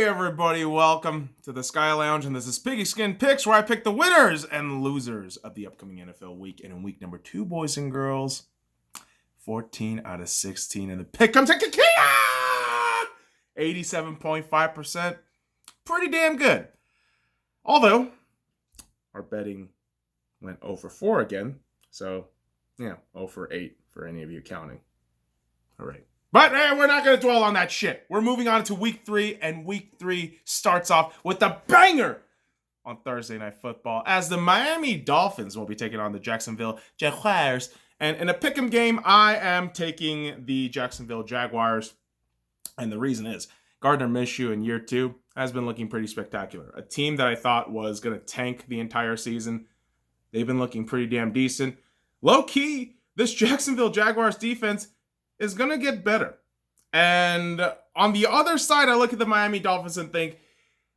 everybody, welcome to the Sky Lounge, and this is Piggyskin Picks, where I pick the winners and losers of the upcoming NFL week. And in week number 2, boys and girls, 14 out of 16 in the pick comes at Kia! 87.5%. Pretty damn good. Although, our betting went 0 for 4 again, so, 0 for 8 for any of you counting. All right. But we're not going to dwell on that shit. We're moving on to week 3, and week 3 starts off with a banger on Thursday Night Football, as the Miami Dolphins will be taking on the Jacksonville Jaguars. And in a pick'em game, I am taking the Jacksonville Jaguars. And the reason is, Gardner Minshew in year 2 has been looking pretty spectacular. A team that I thought was going to tank the entire season. They've been looking pretty damn decent. Low-key, this Jacksonville Jaguars defense is going to get better. And on the other side, I look at the Miami Dolphins and think,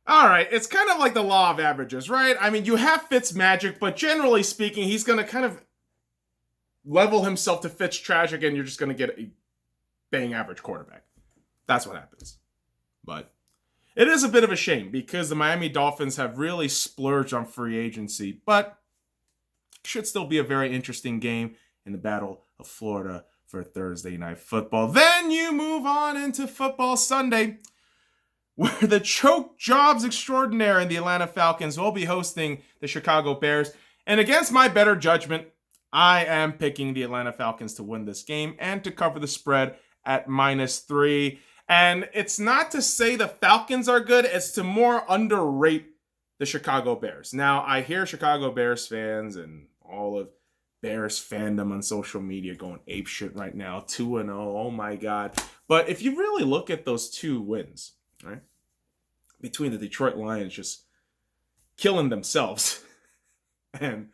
all right, it's kind of like the law of averages, right? I mean, you have Fitzmagic, but generally speaking, he's going to kind of level himself to Fitztragic, and you're just going to get a bang average quarterback. That's what happens. But it is a bit of a shame because the Miami Dolphins have really splurged on free agency, but should still be a very interesting game in the Battle of Florida for Thursday Night Football. Then you move on into Football Sunday, where the choke jobs extraordinaire in the Atlanta Falcons will be hosting the Chicago Bears. And against my better judgment, I am picking the Atlanta Falcons to win this game and to cover the spread at -3. And it's not to say the Falcons are good, it's to more underrate the Chicago Bears. Now, I hear Chicago Bears fans and all of Bears fandom on social media going apeshit right now, 2-0, oh my God. But if you really look at those 2 wins, right, between the Detroit Lions just killing themselves and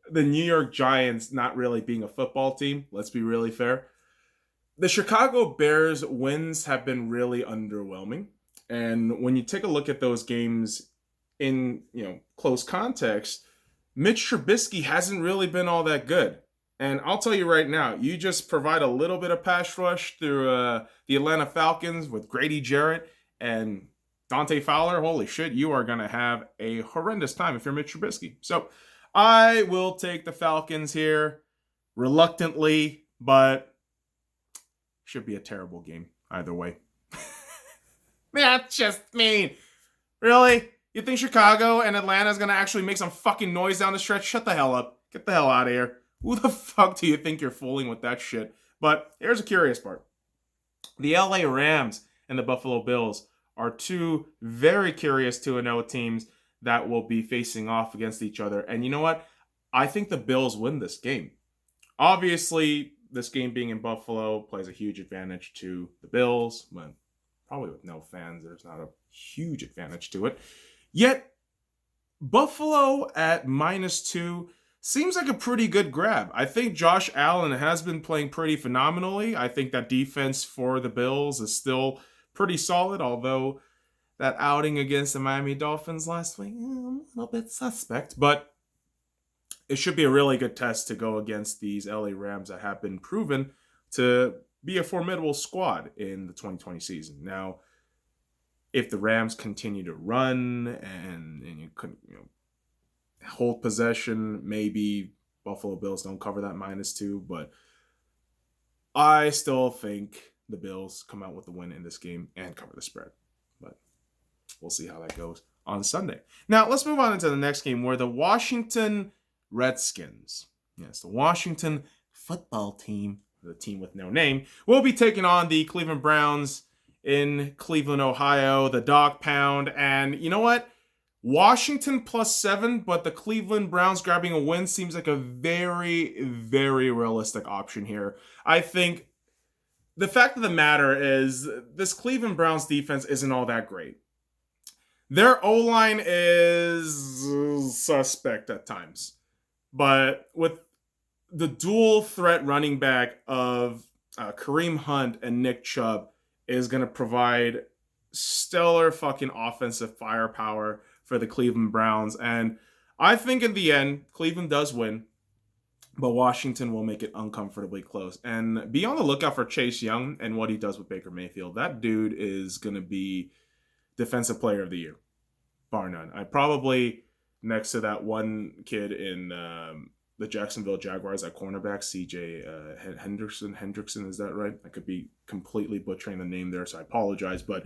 the New York Giants not really being a football team, let's be really fair, the Chicago Bears wins have been really underwhelming. And when you take a look at those games in, close context, Mitch Trubisky hasn't really been all that good. And I'll tell you right now, you just provide a little bit of pass rush through the Atlanta Falcons with Grady Jarrett and Dante Fowler. Holy shit, you are going to have a horrendous time if you're Mitch Trubisky. So I will take the Falcons here reluctantly, but should be a terrible game either way. That's just mean. Really? You think Chicago and Atlanta is going to actually make some fucking noise down the stretch? Shut the hell up. Get the hell out of here. Who the fuck do you think you're fooling with that shit? But here's a curious part. The LA Rams and the Buffalo Bills are 2 very curious 2-0 teams that will be facing off against each other. And you know what? I think the Bills win this game. Obviously, this game being in Buffalo plays a huge advantage to the Bills, but probably with no fans, there's not a huge advantage to it. Yet, Buffalo at -2 seems like a pretty good grab. I think Josh Allen has been playing pretty phenomenally. I think that defense for the Bills is still pretty solid, although that outing against the Miami Dolphins last week, a little bit suspect. But it should be a really good test to go against these LA Rams that have been proven to be a formidable squad in the 2020 season. Now, if the Rams continue to run and you couldn't, hold possession, maybe Buffalo Bills don't cover that -2, but I still think the Bills come out with the win in this game and cover the spread. But we'll see how that goes on Sunday. Now, let's move on into the next game where the Washington Redskins, yes, the Washington football team, the team with no name, will be taking on the Cleveland Browns in Cleveland, Ohio, the Dog Pound. And you know what? Washington +7, but the Cleveland Browns grabbing a win seems like a very, very realistic option here. I think the fact of the matter is this Cleveland Browns defense isn't all that great. Their O-line is suspect at times. But with the dual threat running back of Kareem Hunt and Nick Chubb is going to provide stellar fucking offensive firepower for the Cleveland Browns. And I think in the end, Cleveland does win, but Washington will make it uncomfortably close. And be on the lookout for Chase Young and what he does with Baker Mayfield. That dude is going to be Defensive Player of the Year, bar none. I probably next to that one kid in the Jacksonville Jaguars at cornerback, C.J. Hendrickson, is that right? I could be completely butchering the name there, so I apologize. But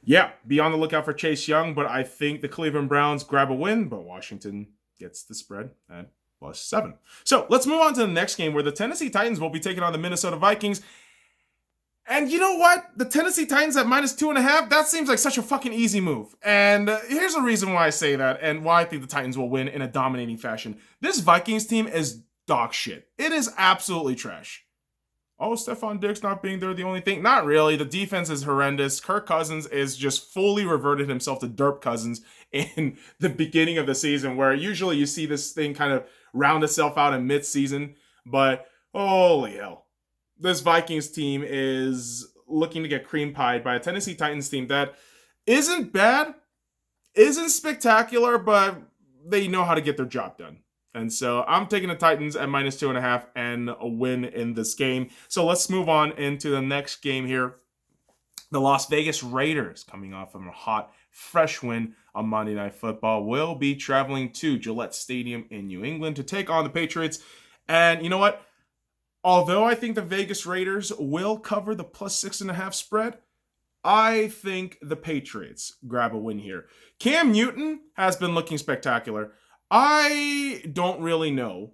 yeah, be on the lookout for Chase Young. But I think the Cleveland Browns grab a win, but Washington gets the spread at +7. So let's move on to the next game where the Tennessee Titans will be taking on the Minnesota Vikings. And you know what? The Tennessee Titans at -2.5, that seems like such a fucking easy move. And here's the reason why I say that and why I think the Titans will win in a dominating fashion. This Vikings team is dog shit. It is absolutely trash. Oh, Stephon Diggs not being there, the only thing? Not really. The defense is horrendous. Kirk Cousins is just fully reverted himself to Derp Cousins in the beginning of the season, where usually you see this thing kind of round itself out in mid-season. But holy hell. This Vikings team is looking to get cream pied by a Tennessee Titans team that isn't bad, isn't spectacular, but they know how to get their job done. And so I'm taking the Titans at -2.5 and a win in this game. So let's move on into the next game here. The Las Vegas Raiders, coming off of a hot, fresh win on Monday Night Football, will be traveling to Gillette Stadium in New England to take on the Patriots. And you know what? Although I think the Vegas Raiders will cover the +6.5 spread, I think the Patriots grab a win here. Cam Newton has been looking spectacular. I don't really know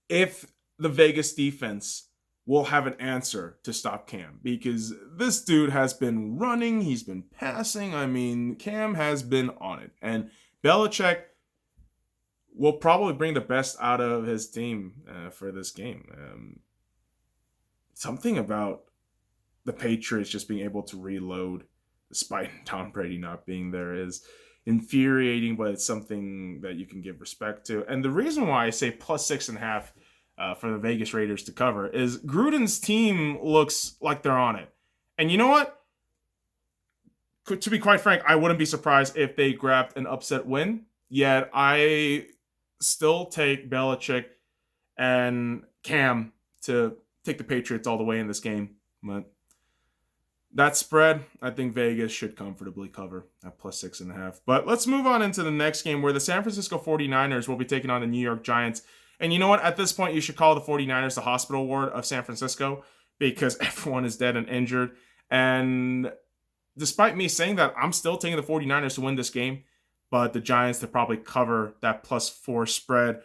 if the Vegas defense will have an answer to stop Cam, because this dude has been running, he's been passing. I mean, Cam has been on it. And Belichick will probably bring the best out of his team for this game. Something about the Patriots just being able to reload, despite Tom Brady not being there, is infuriating, but it's something that you can give respect to. And the reason why I say +6.5 for the Vegas Raiders to cover is Gruden's team looks like they're on it. And you know what? To be quite frank, I wouldn't be surprised if they grabbed an upset win. Yet I still take Belichick and Cam to take the Patriots all the way in this game. But that spread, I think Vegas should comfortably cover at +6.5. But let's move on into the next game where the San Francisco 49ers will be taking on the New York Giants. And you know what? At this point, you should call the 49ers the hospital ward of San Francisco, because everyone is dead and injured. And despite me saying that, I'm still taking the 49ers to win this game. But the Giants to probably cover that +4 spread.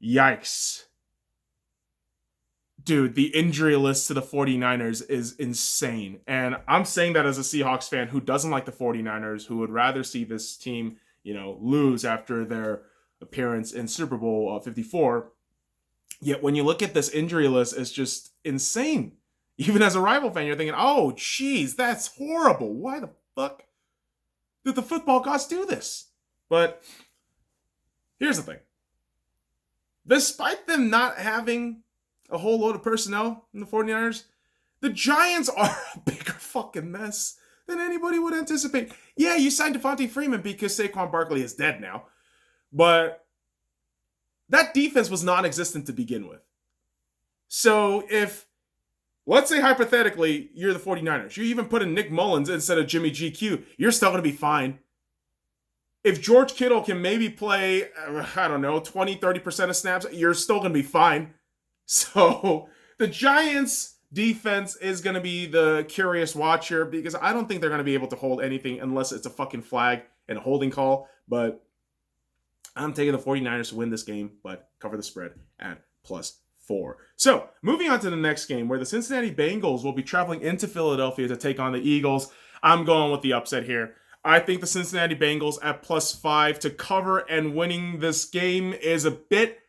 Yikes. Dude, the injury list to the 49ers is insane. And I'm saying that as a Seahawks fan who doesn't like the 49ers, who would rather see this team, lose after their appearance in Super Bowl 54. Yet when you look at this injury list, it's just insane. Even as a rival fan, you're thinking, oh, geez, that's horrible. Why the fuck did the football gods do this? But here's the thing. Despite them not having a whole load of personnel in the 49ers, the Giants are a bigger fucking mess than anybody would anticipate. Yeah, you signed Devontae Freeman because Saquon Barkley is dead now. But that defense was non-existent to begin with. So if, let's say hypothetically, you're the 49ers. You even put in Nick Mullins instead of Jimmy GQ. You're still going to be fine. If George Kittle can maybe play, 20, 30% of snaps, you're still going to be fine. So the Giants defense is going to be the curious watch here, because I don't think they're going to be able to hold anything unless it's a fucking flag and a holding call. But I'm taking the 49ers to win this game, but cover the spread at +4. So, moving on to the next game, where the Cincinnati Bengals will be traveling into Philadelphia to take on the Eagles. I'm going with the upset here. I think the Cincinnati Bengals at +5 to cover, and winning this game is a bit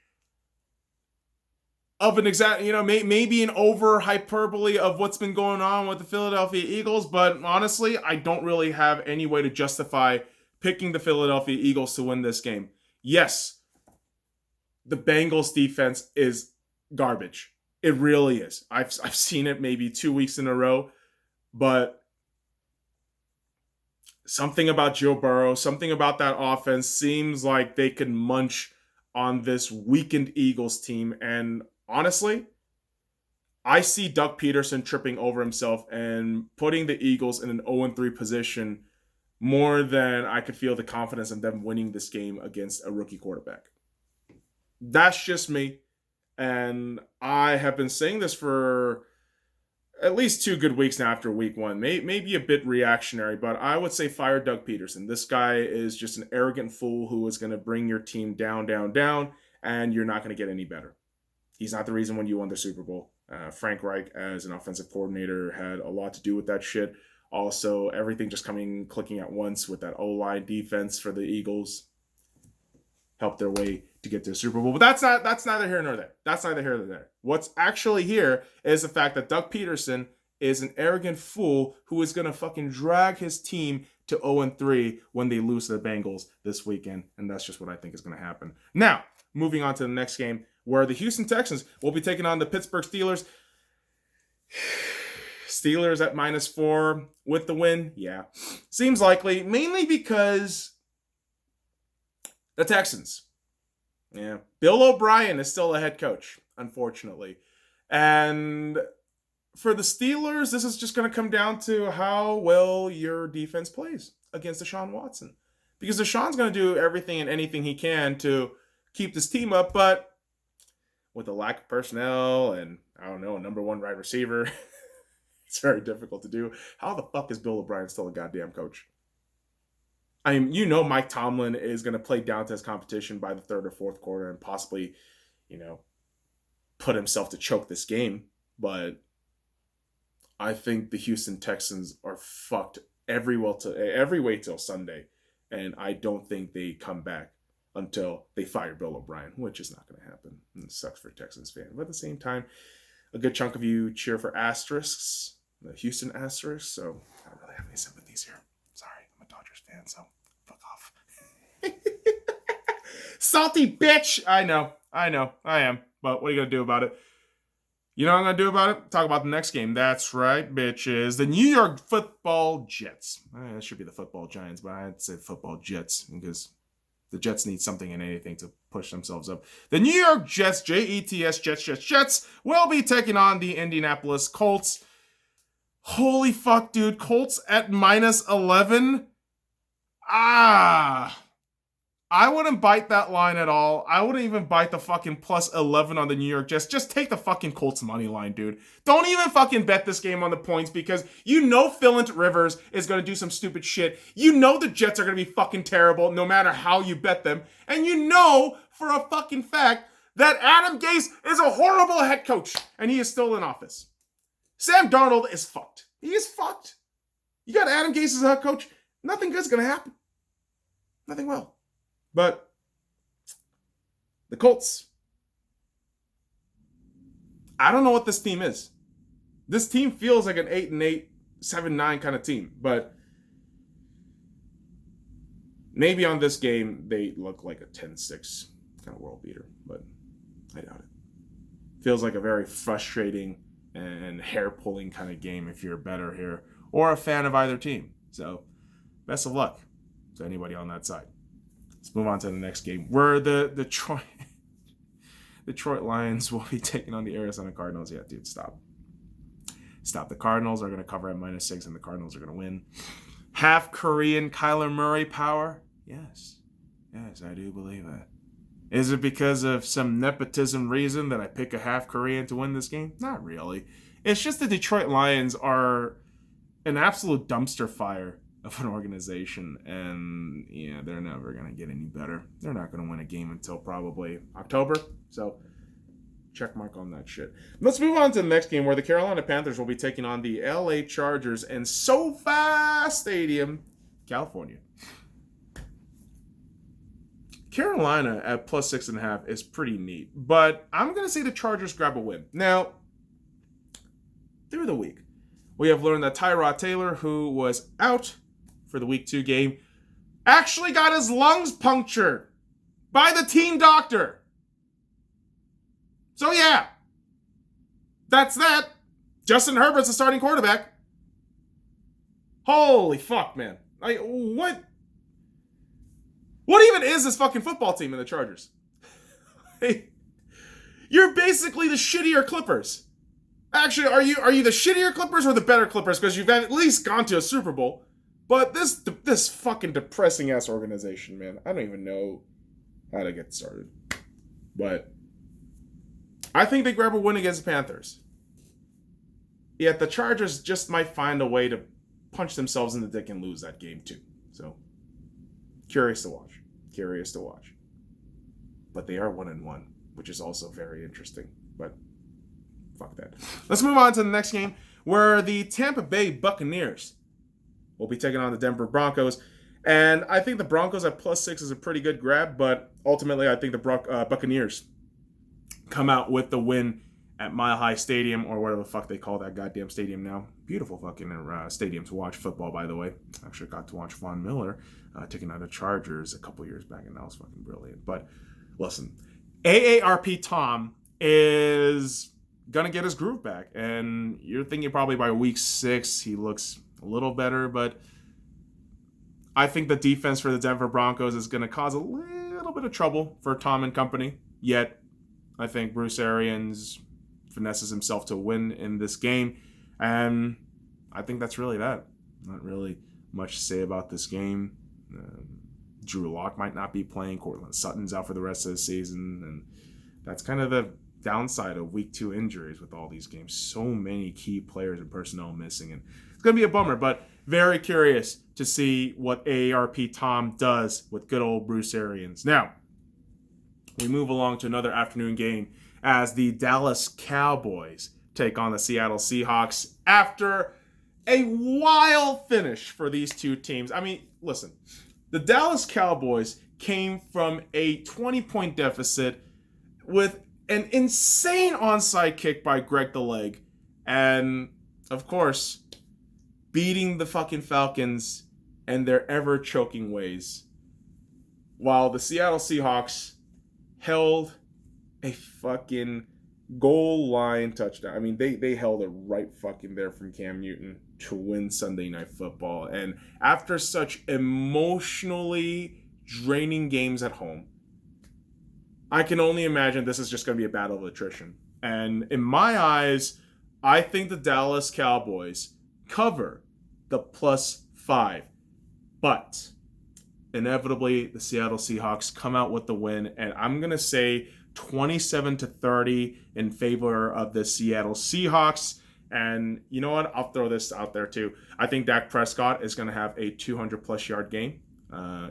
of an exact, maybe an over hyperbole of what's been going on with the Philadelphia Eagles, but honestly, I don't really have any way to justify picking the Philadelphia Eagles to win this game. Yes, the Bengals defense is garbage. It really is. I've seen it maybe 2 weeks in a row, but something about Joe Burrow, something about that offense seems like they could munch on this weakened Eagles team. And honestly, I see Doug Peterson tripping over himself and putting the Eagles in an 0-3 position more than I could feel the confidence in them winning this game against a rookie quarterback. That's just me. And I have been saying this for at least 2 good weeks now after week 1. Maybe a bit reactionary, but I would say fire Doug Peterson. This guy is just an arrogant fool who is going to bring your team down, and you're not going to get any better. He's not the reason when you won the Super Bowl. Frank Reich, as an offensive coordinator, had a lot to do with that shit. Also, everything just clicking at once with that O-line defense for the Eagles helped their way to get to the Super Bowl. But that's neither here nor there. That's neither here nor there. What's actually here is the fact that Doug Peterson is an arrogant fool who is going to fucking drag his team to 0-3 when they lose to the Bengals this weekend. And that's just what I think is going to happen. Now, moving on to the next game, where the Houston Texans will be taking on the Pittsburgh Steelers. Steelers at -4 with the win. Yeah. Seems likely, mainly because the Texans. Yeah. Bill O'Brien is still the head coach, unfortunately. And for the Steelers, this is just going to come down to how well your defense plays against Deshaun Watson. Because Deshaun's going to do everything and anything he can to keep this team up, but with a lack of personnel and, I don't know, a number 1 wide receiver, it's very difficult to do. How the fuck is Bill O'Brien still a goddamn coach? I mean, Mike Tomlin is going to play down to his competition by the 3rd or 4th quarter and possibly, put himself to choke this game. But I think the Houston Texans are fucked every way till Sunday. And I don't think they come back until they fire Bill O'Brien, which is not going to happen. And it sucks for a Texans fan. But at the same time, a good chunk of you cheer for Asterisks, the Houston Asterisks, so I don't really have any sympathies here. Sorry, I'm a Dodgers fan, so fuck off. Salty bitch! I know, I am. But what are you going to do about it? You know what I'm going to do about it? Talk about the next game. That's right, bitches. The New York Football Jets. That should be the Football Giants, but I'd say Football Jets because the Jets need something and anything to push themselves up. The New York Jets, Jets, Jets, will be taking on the Indianapolis Colts. Holy fuck, dude. Colts at -11. I wouldn't bite that line at all. I wouldn't even bite the fucking +11 on the New York Jets. Just take the fucking Colts money line, dude. Don't even fucking bet this game on the points because Philip Rivers is going to do some stupid shit. The Jets are going to be fucking terrible no matter how you bet them. And for a fucking fact that Adam Gase is a horrible head coach and he is still in office. Sam Darnold is fucked. He is fucked. You got Adam Gase as a head coach, nothing good's going to happen. Nothing will. But the Colts, I don't know what this team is. This team feels like an 8-8, 7-9 kind of team. But maybe on this game, they look like a 10-6 kind of world beater. But I doubt it. Feels like a very frustrating and hair-pulling kind of game if you're a bettor here or a fan of either team. So best of luck to anybody on that side. Let's move on to the next game, where the Detroit Lions will be taking on the Arizona Cardinals. Yeah, dude, stop. The Cardinals are going to cover at -6, and the Cardinals are going to win. Half Korean Kyler Murray power? Yes, I do believe that. Is it because of some nepotism reason that I pick a half Korean to win this game? Not really. It's just the Detroit Lions are an absolute dumpster fire of an organization, and yeah, they're never going to get any better. They're not going to win a game until probably October, so check mark on that shit. Let's move on to the next game, where the Carolina Panthers will be taking on the LA Chargers in SoFi Stadium, California. Carolina at +6.5 is pretty neat, but I'm going to say the Chargers grab a win. Now, through the week, we have learned that Tyrod Taylor, who was out for the Week 2 game, actually got his lungs punctured by the team doctor. So yeah, that's that. Justin Herbert's the starting quarterback. Holy fuck, man. What even is this fucking football team in the Chargers? You're basically the shittier Clippers. Actually, are you the shittier Clippers or the better Clippers? Because you've at least gone to a Super Bowl. But this fucking depressing ass organization, man. I don't even know how to get started. But I think they grab a win against the Panthers. Yet the Chargers just might find a way to punch themselves in the dick and lose that game too. So curious to watch. But they are 1-1, which is also very interesting. But fuck that. Let's move on to the next game, where the Tampa Bay Buccaneers will be taking on the Denver Broncos. And I think the Broncos at +6 is a pretty good grab, but ultimately I think the Buccaneers come out with the win at Mile High Stadium, or whatever the fuck they call that goddamn stadium now. Beautiful fucking stadium to watch football, by the way. Actually got to watch Von Miller taking out the Chargers a couple years back, and that was fucking brilliant. But listen, AARP Tom is gonna get his groove back, and you're thinking probably by week 6 he looks a little better, but I think the defense for the Denver Broncos is gonna cause a little bit of trouble for Tom and company. Yet I think Bruce Arians finesses himself to win in this game, and I think that's really that. Not really much to say about this game. Drew Lock might not be playing. Cortland Sutton's out for the rest of the season, and that's kind of the downside of week 2 injuries with all these games. So many key players and personnel missing, and it's going to be a bummer, but very curious to see what AARP Tom does with good old Bruce Arians. Now, we move along to another afternoon game as the Dallas Cowboys take on the Seattle Seahawks after a wild finish for these two teams. I mean, listen, the Dallas Cowboys came from a 20-point deficit with an insane onside kick by Greg the Leg, and, of course, beating the fucking Falcons and their ever-choking ways, while the Seattle Seahawks held a fucking goal line touchdown. I mean, they held it right fucking there from Cam Newton to win Sunday Night Football. And after such emotionally draining games at home, I can only imagine this is just going to be a battle of attrition. And in my eyes, I think the Dallas Cowboys cover the +5. But inevitably, the Seattle Seahawks come out with the win, and I'm going to say 27-30 in favor of the Seattle Seahawks. And you know what? I'll throw this out there too. I think Dak Prescott is going to have a 200-plus yard game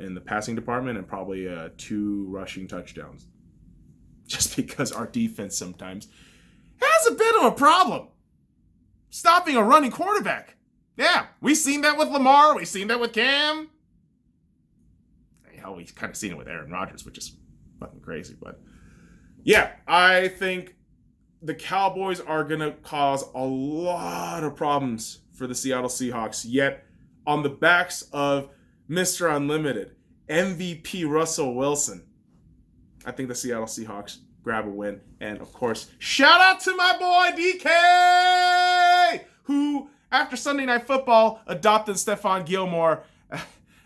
in the passing department and probably 2 rushing touchdowns. Just because our defense sometimes has a bit of a problem stopping a running quarterback. Yeah, we've seen that with Lamar. We've seen that with Cam. Hell, we've kind of seen it with Aaron Rodgers, which is fucking crazy. But yeah, I think the Cowboys are going to cause a lot of problems for the Seattle Seahawks. Yet, on the backs of Mr. Unlimited, MVP Russell Wilson, I think the Seattle Seahawks grab a win. And, of course, shout out to my boy DK, who, after Sunday Night Football, adopted Stephon Gilmore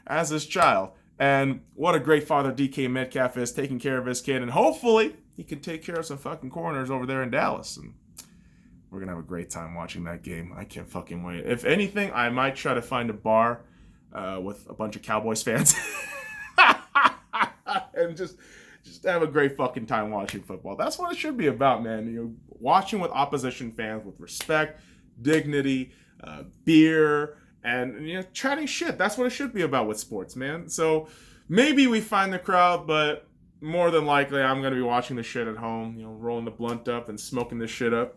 as his child. And what a great father DK Metcalf is, taking care of his kid. And hopefully he can take care of some fucking corners over there in Dallas. And we're going to have a great time watching that game. I can't fucking wait. If anything, I might try to find a bar with a bunch of Cowboys fans. And just have a great fucking time watching football. That's what it should be about, man. You know, watching with opposition fans with respect, dignity, beer, and, you know, chatting shit. That's what it should be about with sports, man. So maybe we find the crowd, but more than likely I'm going to be watching the shit at home, you know, rolling the blunt up and smoking this shit up.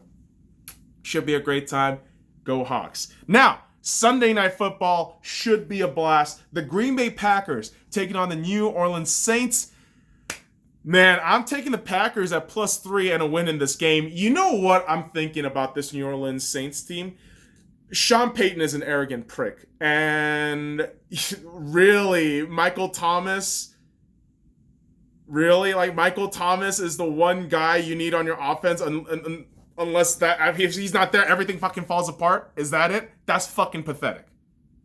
Should be a great time. Go Hawks. Now, Sunday Night Football should be a blast. The Green Bay Packers taking on the New Orleans Saints. Man, I'm taking the Packers at +3 and a win in this game. You know what I'm thinking about this New Orleans Saints team? Sean Payton is an arrogant prick. And really, Michael Thomas? Really? Like, Michael Thomas is the one guy you need on your offense unless that, if he's not there, everything fucking falls apart? Is that it? That's fucking pathetic.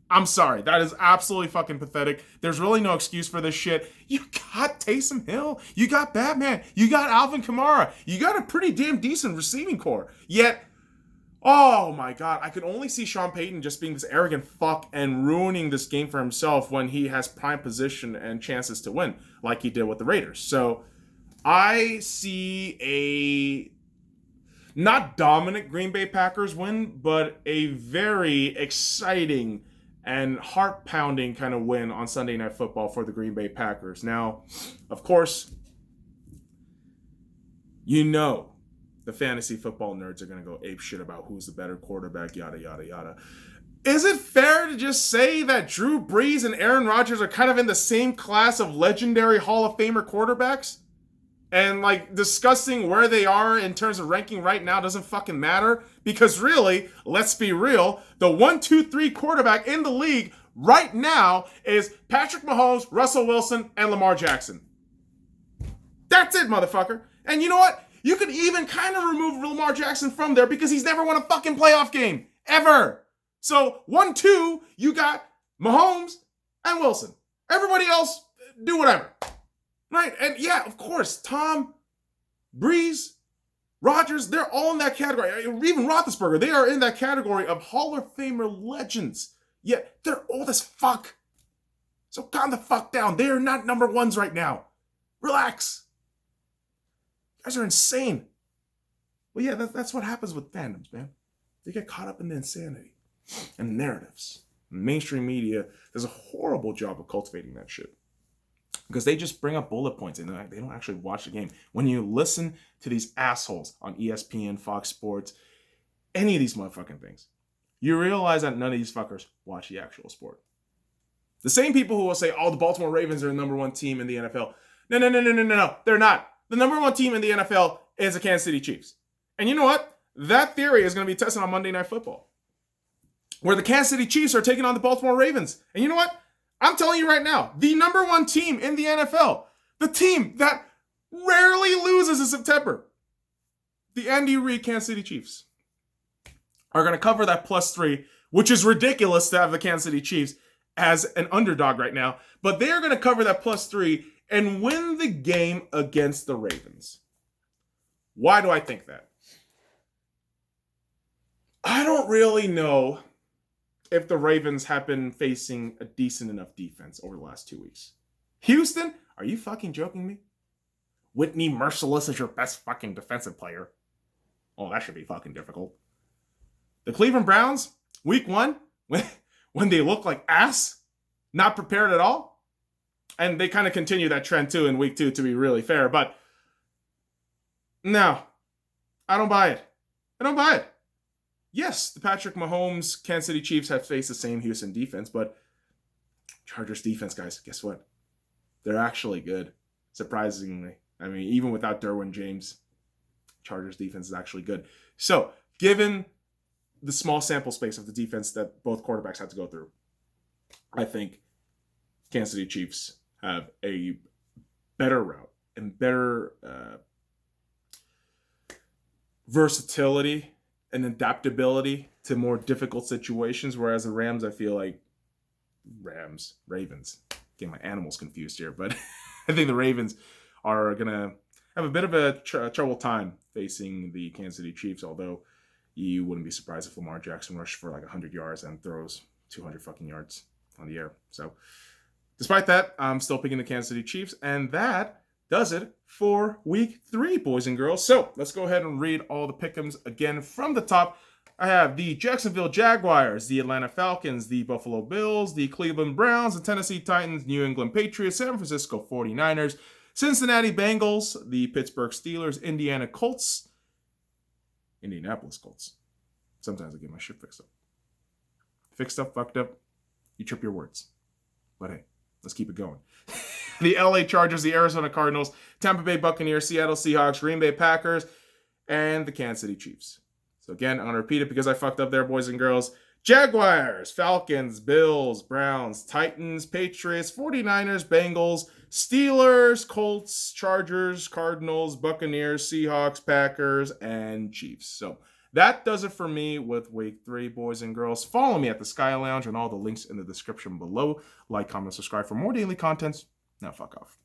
I'm sorry. That is absolutely fucking pathetic. There's really no excuse for this shit. You got Taysom Hill. You got Batman. You got Alvin Kamara. You got a pretty damn decent receiving core. Yet, Oh my God, I could only see Sean Payton just being this arrogant fuck and ruining this game for himself when he has prime position and chances to win, like he did with the Raiders. So I see a not dominant Green Bay Packers win, but a very exciting and heart-pounding kind of win on Sunday Night Football for the Green Bay Packers. Now, of course, you know the fantasy football nerds are going to go ape shit about who's the better quarterback, yada, yada, yada. Is it fair to just say that Drew Brees and Aaron Rodgers are kind of in the same class of legendary Hall of Famer quarterbacks? And like discussing where they are in terms of ranking right now doesn't fucking matter? Because really, let's be real, the 1, 2, 3 quarterback in the league right now is Patrick Mahomes, Russell Wilson, and Lamar Jackson. That's it, motherfucker. And you know what? You could even kind of remove Lamar Jackson from there because he's never won a fucking playoff game. Ever. So 1, 2, you got Mahomes and Wilson. Everybody else, do whatever. Right? And yeah, of course, Tom, Breeze, Rodgers, they're all in that category. Even Roethlisberger, they are in that category of Hall of Famer legends. Yet they're old as fuck. So calm the fuck down. They are not number ones right now. Relax. You guys are insane. Well, yeah, that's what happens with fandoms, man. They get caught up in the insanity and narratives. And mainstream media does a horrible job of cultivating that shit. Because they just bring up bullet points and they don't actually watch the game. When you listen to these assholes on ESPN, Fox Sports, any of these motherfucking things, you realize that none of these fuckers watch the actual sport. The same people who will say, oh, the Baltimore Ravens are the number one team in the NFL. No. They're not. The number one team in the NFL is the Kansas City Chiefs. And you know what? That theory is going to be tested on Monday Night Football, where the Kansas City Chiefs are taking on the Baltimore Ravens. And you know what? I'm telling you right now, the number one team in the NFL, the team that rarely loses in September, the Andy Reid Kansas City Chiefs, are going to cover that +3, which is ridiculous to have the Kansas City Chiefs as an underdog right now. But they are going to cover that +3 and win the game against the Ravens. Why do I think that? I don't really know if the Ravens have been facing a decent enough defense over the last 2 weeks. Houston, are you fucking joking me? Whitney Merciless is your best fucking defensive player. Oh, that should be fucking difficult. The Cleveland Browns, week 1, when they look like ass, not prepared at all. And they kind of continue that trend too in week 2, to be really fair. But no, I don't buy it. Yes, the Patrick Mahomes Kansas City Chiefs have faced the same Houston defense, but Chargers defense, guys, guess what? They're actually good, surprisingly. I mean, even without Derwin James, Chargers defense is actually good. So, given the small sample space of the defense that both quarterbacks had to go through, I think Kansas City Chiefs have a better route and better versatility and adaptability to more difficult situations, whereas the Rams, I feel like Ravens, getting my animals confused here, but I think the Ravens are going to have a bit of a trouble time facing the Kansas City Chiefs, although you wouldn't be surprised if Lamar Jackson rushed for like 100 yards and throws 200 fucking yards on the air. So despite that, I'm still picking the Kansas City Chiefs, and that does it for week 3, boys and girls. So let's go ahead and read all the pick'ems again from the top. I have the Jacksonville Jaguars, the Atlanta Falcons, the Buffalo Bills, the Cleveland Browns, the Tennessee Titans, New England Patriots, San Francisco 49ers, Cincinnati Bengals, the Pittsburgh Steelers, Indianapolis Colts. Sometimes I get my shit fixed up. Fixed up, fucked up. You trip your words. But hey, let's keep it going. The LA Chargers, the Arizona Cardinals, Tampa Bay Buccaneers, Seattle Seahawks, Green Bay Packers, and the Kansas City Chiefs. So again, I'm going to repeat it because I fucked up there, boys and girls. Jaguars, Falcons, Bills, Browns, Titans, Patriots, 49ers, Bengals, Steelers, Colts, Chargers, Cardinals, Buccaneers, Seahawks, Packers, and Chiefs. So that does it for me with week 3, boys and girls. Follow me at the Sky Lounge and all the links in the description below. Like, comment, subscribe for more daily content. Now fuck off.